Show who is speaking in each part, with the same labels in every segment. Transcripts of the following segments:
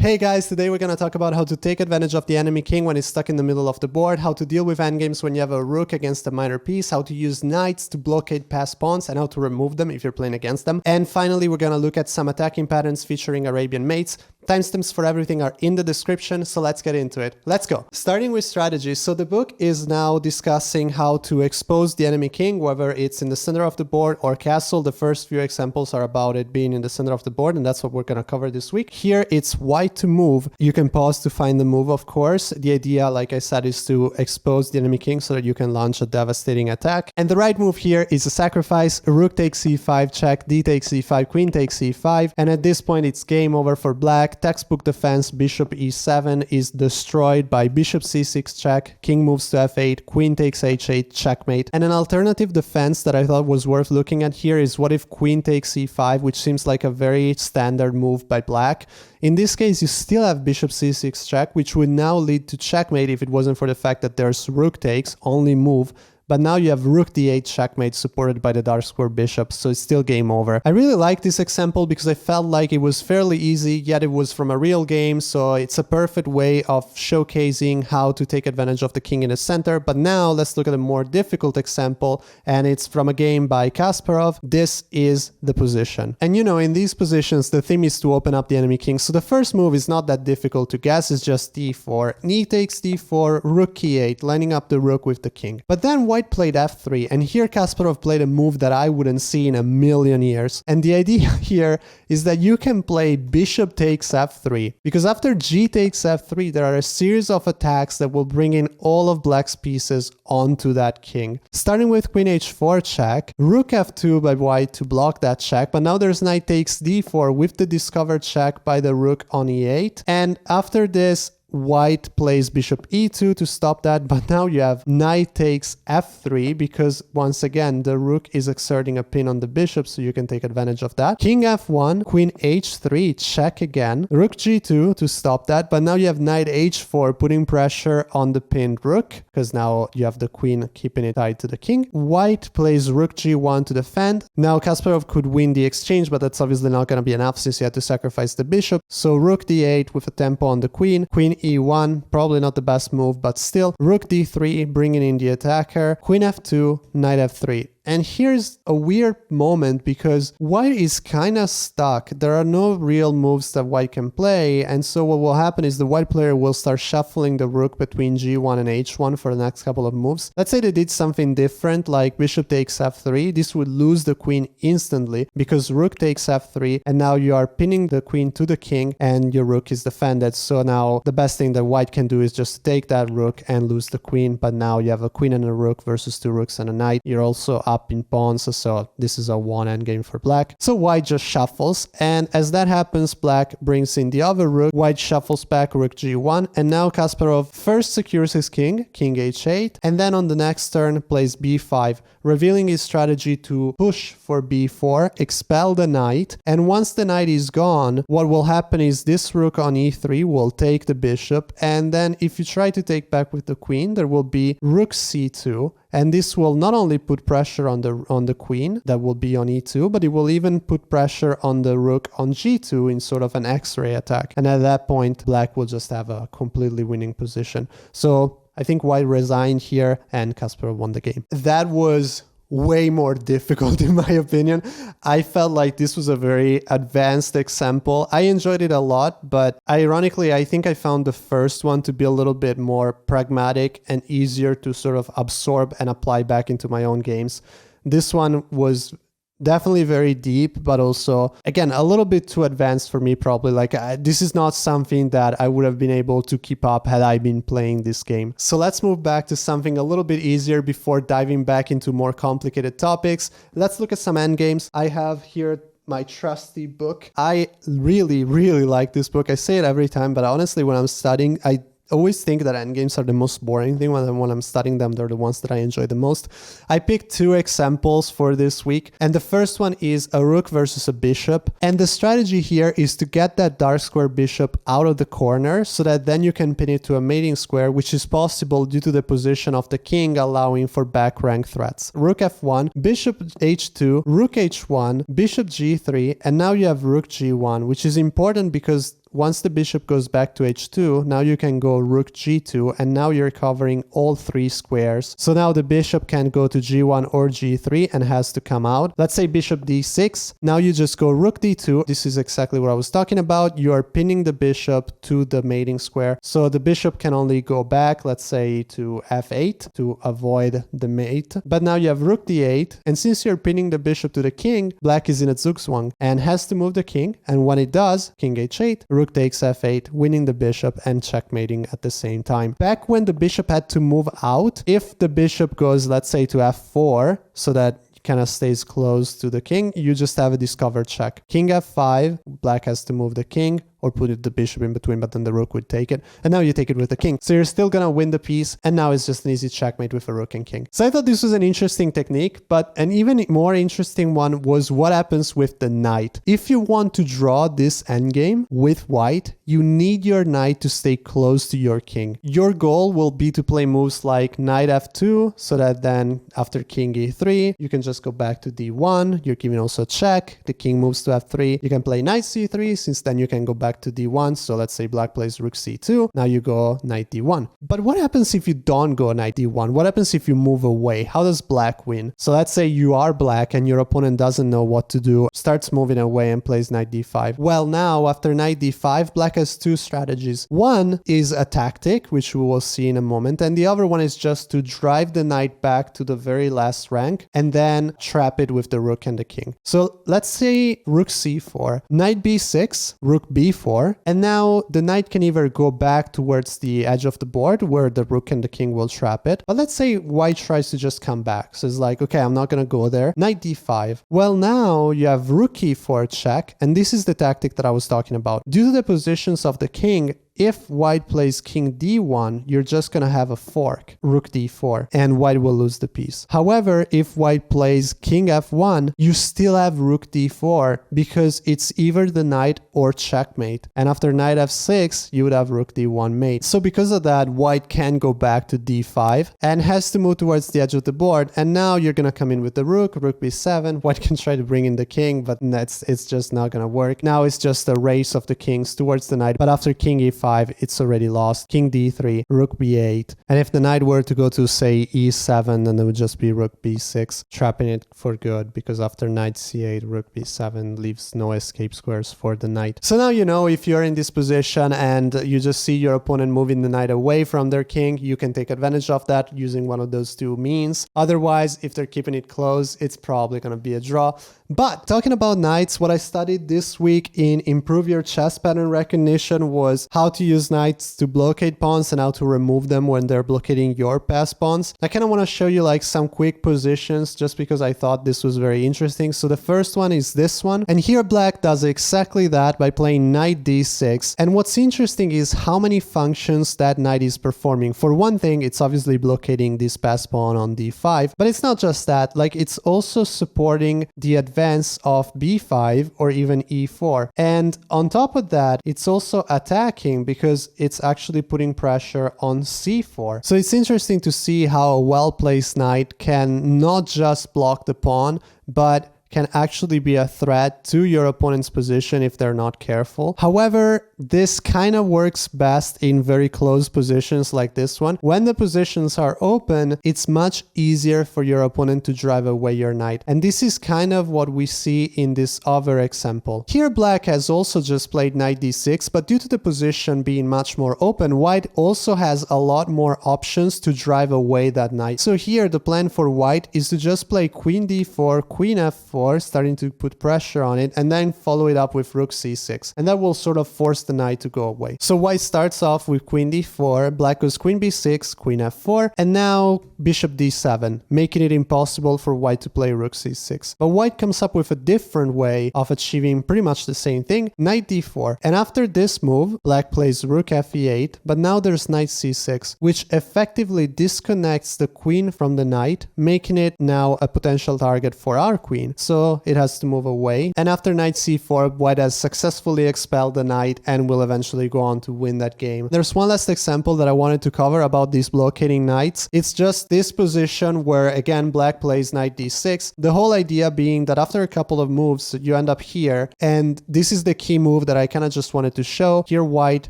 Speaker 1: Hey guys, today we're gonna talk about how to take advantage of the enemy king when it's stuck in the middle of the board, how to deal with endgames when you have a rook against a minor piece, how to use knights to blockade past pawns and how to remove them if you're playing against them. And finally, we're gonna look at some attacking patterns featuring Arabian mates. Timestamps for everything are in the description, so let's get into it. Let's go. Starting with strategy. So the book is now discussing how to expose the enemy king, whether it's in the center of the board or castle. The first few examples are about it being in the center of the board, and that's what we're gonna cover this week. Here, it's white to move. You can pause to find the move, of course. The idea, like I said, is to expose the enemy king so that you can launch a devastating attack. And the right move here is a sacrifice. Rook takes c5, check, d takes e5, queen takes e5. And at this point, it's game over for black. Textbook defense, bishop e7 is destroyed by bishop c6 check, king moves to f8, queen takes h8, checkmate. And an alternative defense that I thought was worth looking at here is what if queen takes e5, which seems like a very standard move by black. In this case, you still have bishop c6 check, which would now lead to checkmate if it wasn't for the fact that there's rook takes, only move. But now you have rook d8 checkmate supported by the dark square bishop, so it's still game over. I really like this example because I felt like it was fairly easy, yet it was from a real game, so it's a perfect way of showcasing how to take advantage of the king in the center. But now let's look at a more difficult example, and it's from a game by Kasparov. This is the position. And you know, in these positions, the theme is to open up the enemy king. So the first move is not that difficult to guess, it's just d4. Knee takes d4, rook e8, lining up the rook with the king. But then white played f3, and here Kasparov played a move that I wouldn't see in a million years. And the idea here is that you can play bishop takes f3, because after g takes f3, there are a series of attacks that will bring in all of black's pieces onto that king. Starting with queen h4 check, rook f2 by white to block that check, but now there's knight takes d4 with the discovered check by the rook on e8, and after this, white plays bishop e2 to stop that, but now you have knight takes f3 because once again the rook is exerting a pin on the bishop, so you can take advantage of that. King f1, queen h3, check again, rook g2 to stop that, but now you have knight h4 putting pressure on the pinned rook because now you have the queen keeping it tied to the king. White plays rook g1 to defend. Now Kasparov could win the exchange, but that's obviously not going to be enough since he had to sacrifice the bishop, so rook d8 with a tempo on the queen, queen e1, probably not the best move, but still, rook d3, bringing in the attacker, queen f2, knight f3. And here's a weird moment because white is kind of stuck. There are no real moves that white can play, and so what will happen is the white player will start shuffling the rook between g1 and h1 for the next couple of moves. Let's say they did something different, like bishop takes f3. This would lose the queen instantly because rook takes f3, and now you are pinning the queen to the king and your rook is defended. So now the best thing that white can do is just take that rook and lose the queen, but now you have a queen and a rook versus two rooks and a knight. You're also up in pawns, so this is a one endgame for black. So white just shuffles, and as that happens, black brings in the other rook, white shuffles back rook g1, and now Kasparov first secures his king, king h8, and then on the next turn plays b5, revealing his strategy to push for b4, expel the knight, and once the knight is gone, what will happen is this rook on e3 will take the bishop, and then if you try to take back with the queen, there will be rook c2, and this will not only put pressure on the queen that will be on e2, but it will even put pressure on the rook on g2 in sort of an x-ray attack. And at that point, black will just have a completely winning position. So I think white resigned here and Kasparov won the game. That was way more difficult in my opinion. I felt like this was a very advanced example. I enjoyed it a lot, but ironically, I think I found the first one to be a little bit more pragmatic and easier to sort of absorb and apply back into my own games. This one was definitely very deep, but also, again, a little bit too advanced for me probably. Like, this is not something that I would have been able to keep up had I been playing this game. So let's move back to something a little bit easier before diving back into more complicated topics. Let's look at some endgames. I have here my trusty book. I really, really like this book. I say it every time, but honestly, when I'm studying, I always think that endgames are the most boring thing. When I'm studying them, they're the ones that I enjoy the most. I picked two examples for this week, and the first one is a rook versus a bishop. And the strategy here is to get that dark square bishop out of the corner so that then you can pin it to a mating square, which is possible due to the position of the king allowing for back rank threats. Rook f1, bishop h2, rook h1, bishop g3, and now you have rook g1, which is important because once the bishop goes back to h2, now you can go rook g2, and now you're covering all 3 squares. So now the bishop can go to g1 or g3 and has to come out. Let's say bishop d6. Now you just go rook d2. This is exactly what I was talking about. You are pinning the bishop to the mating square. So the bishop can only go back, let's say, to f8 to avoid the mate. But now you have rook d8. And since you're pinning the bishop to the king, black is in a zugzwang and has to move the king. And when it does, king h8, rook takes f8, winning the bishop and checkmating at the same time. Back when the bishop had to move out, if the bishop goes, let's say, to f4, so that kind of stays close to the king, you just have a discovered check. King f5, black has to move the king or put the bishop in between, but then the rook would take it. And now you take it with the king. So you're still gonna win the piece, and now it's just an easy checkmate with a rook and king. So I thought this was an interesting technique, but an even more interesting one was what happens with the knight. If you want to draw this endgame with white, you need your knight to stay close to your king. Your goal will be to play moves like knight f2, so that then after king e3, you can just go back to d1. You're giving also a check. The king moves to f3. You can play knight c3, since then you can go back to d1. So let's say black plays rook c2. Now you go knight d1. But what happens if you don't go knight d1? What happens if you move away? How does black win? So let's say you are black and your opponent doesn't know what to do, starts moving away and plays knight d5. Well, now after knight d5, black has 2 strategies. One is a tactic, which we will see in a moment, and the other one is just to drive the knight back to the very last rank and then trap it with the rook and the king. So let's say rook c4, knight b6, rook b4, and now the knight can either go back towards the edge of the board where the rook and the king will trap it, but let's say white tries to just come back. So it's like, okay, I'm not gonna go there. Knight d5. Well, now you have rook e4 check, and this is the tactic that I was talking about. Due to the positions of the king, if white plays king d1, you're just going to have a fork, rook d4, and white will lose the piece. However, if white plays king f1, you still have rook d4 because it's either the knight or checkmate. And after knight f6, you would have rook d1 mate. So because of that, white can go back to d5 and has to move towards the edge of the board. And now you're going to come in with the rook b7. White can try to bring in the king, but it's just not going to work. Now it's just a race of the kings towards the knight. But after king e5, it's already lost. King d3, rook b8. And if the knight were to go to, say, e7, then it would just be rook b6, trapping it for good, because after knight c8, rook b7 leaves no escape squares for the knight. So now you know, if you're in this position and you just see your opponent moving the knight away from their king, you can take advantage of that using one of those 2 means. Otherwise, if they're keeping it close, it's probably going to be a draw. But talking about knights, what I studied this week in Improve Your Chess Pattern Recognition was how to use knights to blockade pawns and how to remove them when they're blockading your passed pawns. I kind of want to show you like some quick positions just because I thought this was very interesting. So the first one is this one. And here black does exactly that by playing knight d6. And what's interesting is how many functions that knight is performing. For one thing, it's obviously blockading this passed pawn on d5, but it's not just that. Like, it's also supporting the advance of b5 or even e4. And on top of that, it's also attacking because it's actually putting pressure on c4. So it's interesting to see how a well-placed knight can not just block the pawn, but can actually be a threat to your opponent's position if they're not careful. However, this kind of works best in very close positions like this one. When the positions are open, it's much easier for your opponent to drive away your knight. And this is kind of what we see in this other example. Here, black has also just played knight d6, but due to the position being much more open, white also has a lot more options to drive away that knight. So here, the plan for white is to just play queen d4, queen f4, starting to put pressure on it, and then follow it up with rook c6, and that will sort of force the knight to go away. So white starts off with queen d4, black goes queen b6, queen f4, and now bishop d7, making it impossible for white to play rook c6. But white comes up with a different way of achieving pretty much the same thing, knight d4. And after this move, black plays rook fe8, but now there's knight c6, which effectively disconnects the queen from the knight, making it now a potential target for our queen. So so it has to move away. And after knight c4, white has successfully expelled the knight and will eventually go on to win that game. There's one last example that I wanted to cover about these blockading knights. It's just this position where, again, black plays knight d6. The whole idea being that after a couple of moves, you end up here, and this is the key move that I kind of just wanted to show. Here, white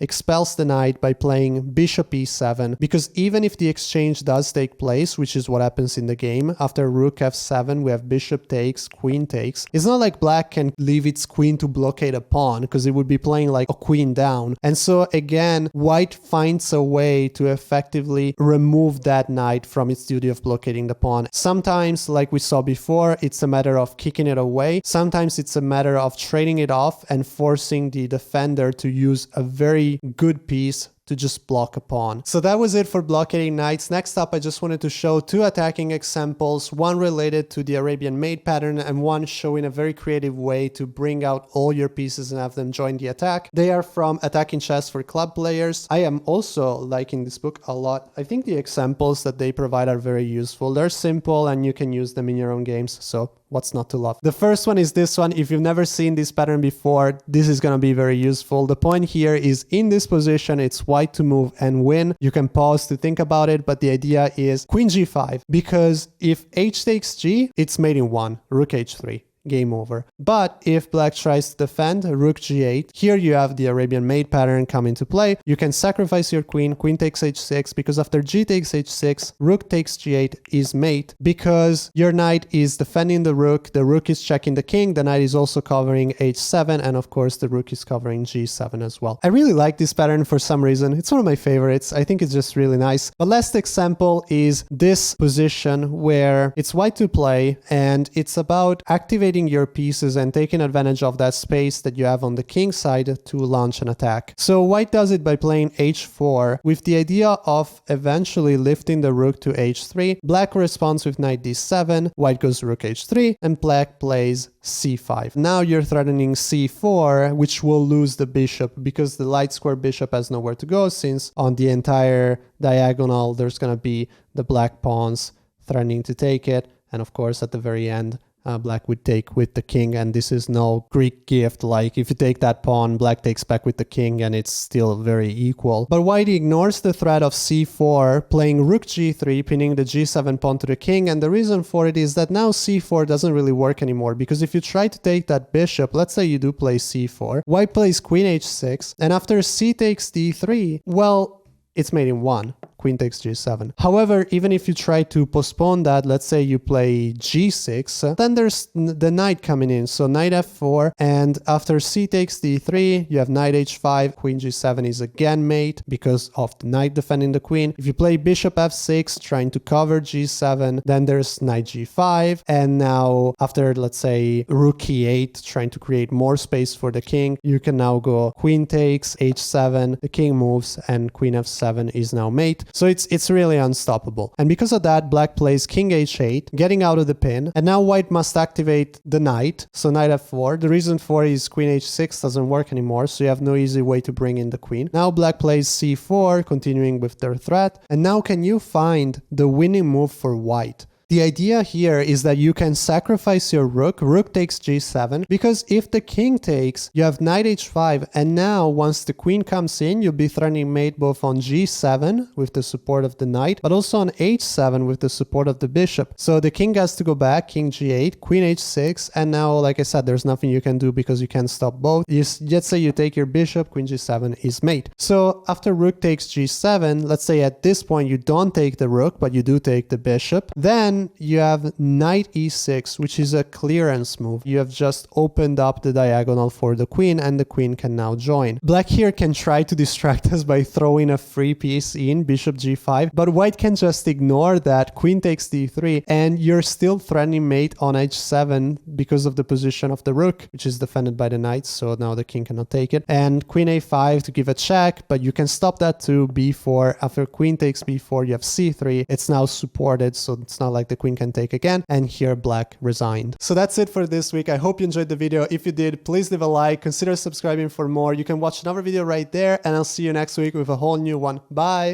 Speaker 1: expels the knight by playing bishop e7, because even if the exchange does take place, which is what happens in the game, after rook f7, we have bishop takes, queen takes. It's not like black can leave its queen to blockade a pawn, because it would be playing like a queen down. And so again, white finds a way to effectively remove that knight from its duty of blockading the pawn. Sometimes, like we saw before, it's a matter of kicking it away. Sometimes it's a matter of trading it off and forcing the defender to use a very good piece to just block a pawn. So that was it for blockading knights. Next up, I just wanted to show two attacking examples, one related to the Arabian mate pattern and one showing a very creative way to bring out all your pieces and have them join the attack. They are from Attacking Chess for Club Players. I am also liking this book a lot. I think the examples that they provide are very useful. They're simple and you can use them in your own games, so what's not to love? The first one is this one. If you've never seen this pattern before, this is going to be very useful. The point here is in this position, it's white to move and win. You can pause to think about it, but the idea is queen g5, because if h takes g, it's mate in 1, rook h3. Game over. But if black tries to defend, rook g8, here you have the Arabian mate pattern come into play. You can sacrifice your queen, queen takes h6, because after g takes h6, rook takes g8 is mate, because your knight is defending the rook is checking the king, the knight is also covering h7, and of course the rook is covering g7 as well. I really like this pattern for some reason. It's one of my favorites. I think it's just really nice. But last example is this position where it's white to play, and it's about activating your pieces and taking advantage of that space that you have on the king side to launch an attack. So white does it by playing h4 with the idea of eventually lifting the rook to h3. Black responds with knight d7, white goes rook h3, and black plays c5. Now you're threatening c4, which will lose the bishop because the light square bishop has nowhere to go, since on the entire diagonal there's going to be the black pawns threatening to take it. And of course at the very end, black would take with the king, and this is no Greek gift, like if you take that pawn, black takes back with the king and it's still very equal. But white ignores the threat of c4, playing rook g3, pinning the g7 pawn to the king, and the reason for it is that now c4 doesn't really work anymore, because if you try to take that bishop, let's say you do play c4, white plays queen h6, and after c takes d3, well, it's mate in 1. Queen takes g7. However, even if you try to postpone that, let's say you play g6, then there's the knight coming in. So knight f4, and after c takes d3, you have knight h5, queen g7 is again mate because of the knight defending the queen. If you play bishop f6, trying to cover g7, then there's knight g5, and now after, let's say, rook e8, trying to create more space for the king, you can now go queen takes, h7, the king moves, and queen f7 is now mate. So it's really unstoppable. And because of that, black plays king h8, getting out of the pin, and now white must activate the knight, so knight f4. The reason for it is queen h6 doesn't work anymore, so you have no easy way to bring in the queen. Now black plays c4, continuing with their threat, and now can you find the winning move for white? The idea here is that you can sacrifice your rook takes g7, because if the king takes, you have knight h5, and now once the queen comes in, you'll be threatening mate both on g7 with the support of the knight, but also on h7 with the support of the bishop. So the king has to go back, king g8, queen h6, and now, like I said, there's nothing you can do because you can't stop both. Let's say you take your bishop, queen g7 is mate. So after rook takes g7, let's say at this point you don't take the rook, but you do take the bishop, then you have knight e6, which is a clearance move. You have just opened up the diagonal for the queen, and the queen can now join. Black here can try to distract us by throwing a free piece in, bishop g5, but white can just ignore that, queen takes d3, and you're still threatening mate on h7 because of the position of the rook, which is defended by the knight, so now the king cannot take it. And queen a5 to give a check, but you can stop that to b4. After queen takes b4, you have c3. It's now supported, so it's not like the queen can take again, and here black resigned. So that's it for this week. I hope you enjoyed the video. If you did, please leave a like, consider subscribing for more. You can watch another video right there, and I'll see you next week with a whole new one. Bye!